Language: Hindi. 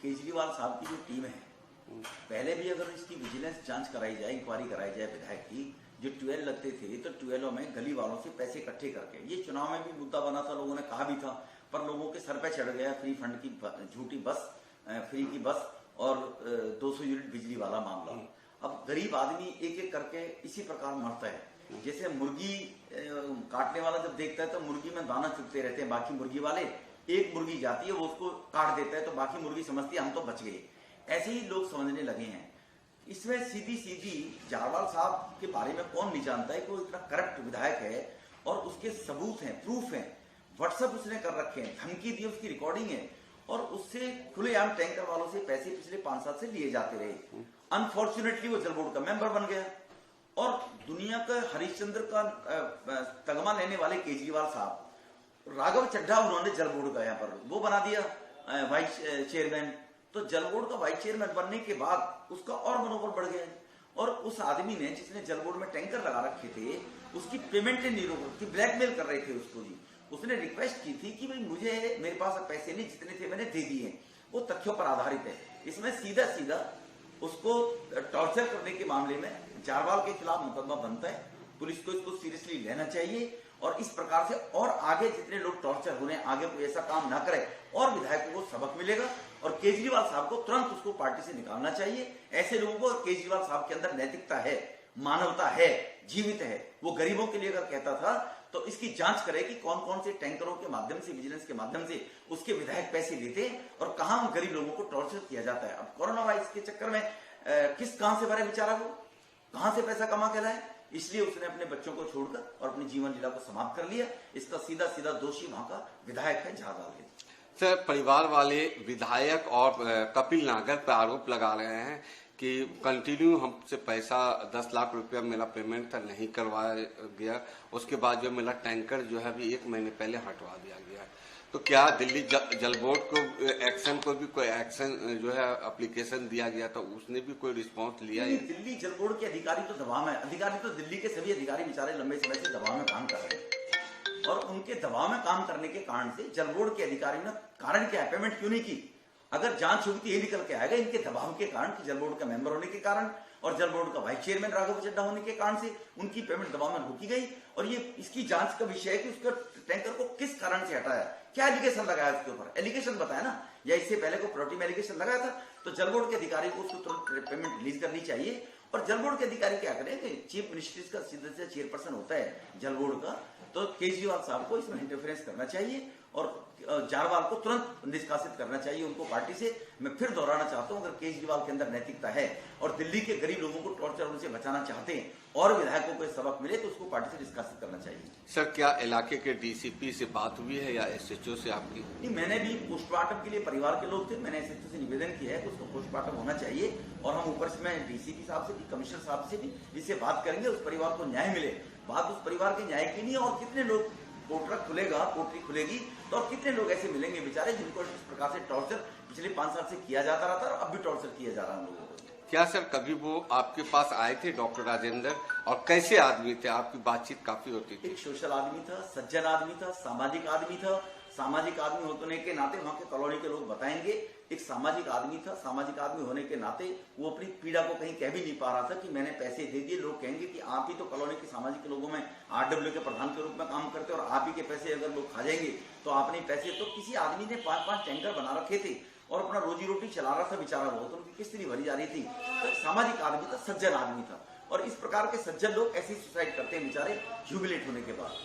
केजरीवाल साहब की जो टीम है, पहले भी अगर इसकी विजिलेंस जांच कराई जाए, इंक्वायरी कराई जाए विधायक की, जो ट्यूबवेल लगते थे तो ट्यूबवेलों में गली वालों से पैसे इकट्ठे करके, ये चुनाव में भी मुद्दा बना था, लोगों ने कहा भी था, पर लोगों के सर पे चढ़ गया फ्री फंड की झूठी बस, फ्री की बस और 200 यूनिट बिजली वाला मामला। अब गरीब आदमी एक एक करके इसी प्रकार मरता है। जैसे मुर्गी काटने वाला जब देखता है तो मुर्गी में दाना चुगते रहते हैं बाकी मुर्गी वाले, एक मुर्गी जाती है वो उसको काट देता है तो बाकी मुर्गी समझती है हम तो बच गए। ऐसे ही लोग समझने लगे हैं। इसमें सीधी सीधी जारवाल साहब के बारे में कौन नहीं जानता है कि वो इतना करप्ट विधायक है और उसके सबूत हैं, प्रूफ हैं, व्हाट्सएप उसने कर रखे हैं, धमकी दी, उसकी रिकॉर्डिंग है और उससे खुलेआम टैंकर वालों से पैसे पिछले 5 साल से लिए जाते रहे। अनफॉर्चुनेटली वो जल बोर्ड का मेंबर बन गया और दुनिया का हरिश्चंद्र का तगमा लेने वाले केजरीवाल साहब, राघव चड्ढा उन्होंने जल बोर्ड का यहाँ पर वो बना दिया वाइस चेयरमैन। तो जल बोर्ड का वाइस चेयरमैन बनने के बाद उसका और मनोबल बढ़ गया और उस आदमी ने जिसने जल बोर्ड में टैंकर लगा रखे थे उसकी पेमेंट नहीं रोक रखी, ब्लैकमेल कर रहे थे उसको जी। उसने रिक्वेस्ट की थी कि भाई मुझे, मेरे पास अब पैसे नहीं, जितने थे मैंने दे दिए। वो तथ्यों पर आधारित है। इसमें सीधा सीधा उसको टॉर्चर करने के मामले में जारवाल के खिलाफ मुकदमा बनता है। पुलिस को इसको सीरियसली लेना चाहिए और इस प्रकार से और आगे जितने लोग टॉर्चर हो रहे हैं आगे कोई ऐसा काम ना करे और विधायकों को सबक मिलेगा और केजरीवाल साहब को तुरंत उसको पार्टी से निकालना चाहिए। ऐसे लोगों को, केजरीवाल साहब के अंदर नैतिकता है, मानवता है, जीवित है, वो गरीबों के लिए अगर कहता था तो इसकी जांच करे कि कौन कौन से टैंकरों के माध्यम से, विजिलेंस के माध्यम से उसके विधायक पैसे लेते और कहां उन गरीब लोगों को टॉर्चर किया जाता है। अब कोरोना वायरस के चक्कर में किस कहां से भरे बेचारा, वो कहां से पैसा कमा के लाए, इसलिए उसने अपने बच्चों को छोड़कर और अपनी जीवन लीला को समाप्त कर लिया। इसका सीधा सीधा दोषी वहां का विधायक है जारवाल। सर, परिवार वाले विधायक और कपिल नागर पर आरोप लगा रहे हैं कि कंटिन्यू हमसे पैसा 10 लाख रुपया मेरा पेमेंट था, नहीं करवाया गया, उसके बाद जो मेरा टैंकर जो है अभी 1 महीने पहले हटवा दिया गया। तो क्या दिल्ली जल बोर्ड को एक्शन को भी कोई एक्शन जो है एप्लीकेशन दिया गया था, उसने भी कोई रिस्पांस लिया है? दिल्ली जल बोर्ड के अधिकारी तो दबाव में, अधिकारी तो दिल्ली के सभी अधिकारी बेचारे लंबे समय से दबाव में काम कर रहे हैं और उनके दबाव में काम करने के कारण से जल बोर्ड के अधिकारियों ने, कारण क्या है, पेमेंट क्यों नहीं की? अगर जांच होगी तो ये निकल के आएगा इनके दबाव के कारण कि जल बोर्ड का मेंबर होने के कारण और जल बोर्ड का वाइस चेयरमैन राघव चड्ढा होने के कारण से उनकी पेमेंट दबाव में रोकी गई। और ये इसकी जांच का विषय है कि उसके टैंकर को किस कारण से हटाया, क्या एलिगेशन लगाया उसके ऊपर, एलिगेशन बताया ना, या इससे पहले को प्रॉपर्टी में एलिगेशन लगाया था। तो जल बोर्ड के अधिकारी को उसको तुरंत पेमेंट रिलीज करनी चाहिए। और जल बोर्ड के अधिकारी क्या करें कि चीफ मिनिस्ट्रीज का सीधे चेयरपर्सन होता है जल बोर्ड का, तो केजरीवाल साहब को इसमें इंटरफेरेंस करना चाहिए और जारवाल को तुरंत निष्कासित करना चाहिए उनको पार्टी से। मैं फिर दोहराना चाहता हूं, अगर केजरीवाल के अंदर नैतिकता है और दिल्ली के गरीब लोगों को टॉर्चर उनसे बचाना चाहते हैं और विधायकों को सबक मिले तो उसको पार्टी से निष्कासित करना चाहिए। सर, क्या इलाके के डीसीपी से बात हुई है या एसएचओ से आपकी? नहीं, मैंने भी पोस्टमार्टम के लिए परिवार के लोग थे, मैंने एसएचओ से निवेदन किया है कि उसको पोस्टमार्टम होना चाहिए और हम ऊपर से, मैं डीसीपी साहब से भी, कमिश्नर साहब से भी इससे बात करेंगे, उस परिवार को न्याय मिले। बात उस परिवार के न्याय की नहीं, और कितने लोग पोर्टरी खुलेगी तो और कितने लोग ऐसे मिलेंगे बेचारे जिनको इस प्रकार से टॉर्चर पिछले 5 साल से किया जाता रहा था और अब भी टॉर्चर किया जा रहा है लोगों को। क्या सर कभी वो आपके पास आए थे डॉक्टर राजेंद्र, और कैसे आदमी थे? आपकी बातचीत काफी होती थी। एक सोशल आदमी था, सज्जन आदमी था, सामाजिक आदमी था। सामाजिक आदमी होने के नाते वहां के कॉलोनी के लोग बताएंगे, एक सामाजिक आदमी था। सामाजिक आदमी होने के नाते वो अपनी पीड़ा को कहीं कह भी नहीं पा रहा था कि मैंने पैसे दे दिए। लोग कहेंगे कि आप ही तो कॉलोनी के सामाजिक लोगों में आरडब्ल्यू के प्रधान के रूप में काम करते और आप ही के पैसे अगर लोग खा जाएंगे तो आपने पैसे, तो किसी आदमी ने 5-5 टैंकर बना रखे थे और अपना रोजी रोटी चला रहा था बेचारा, वो तो उनकी किस्ती भरी जा रही थी। तो सामाजिक आदमी था, सज्जन आदमी था। और इस प्रकार के सज्जन लोग ऐसी सुसाइड करते हैं बेचारे ह्यूमिलेट होने के बाद।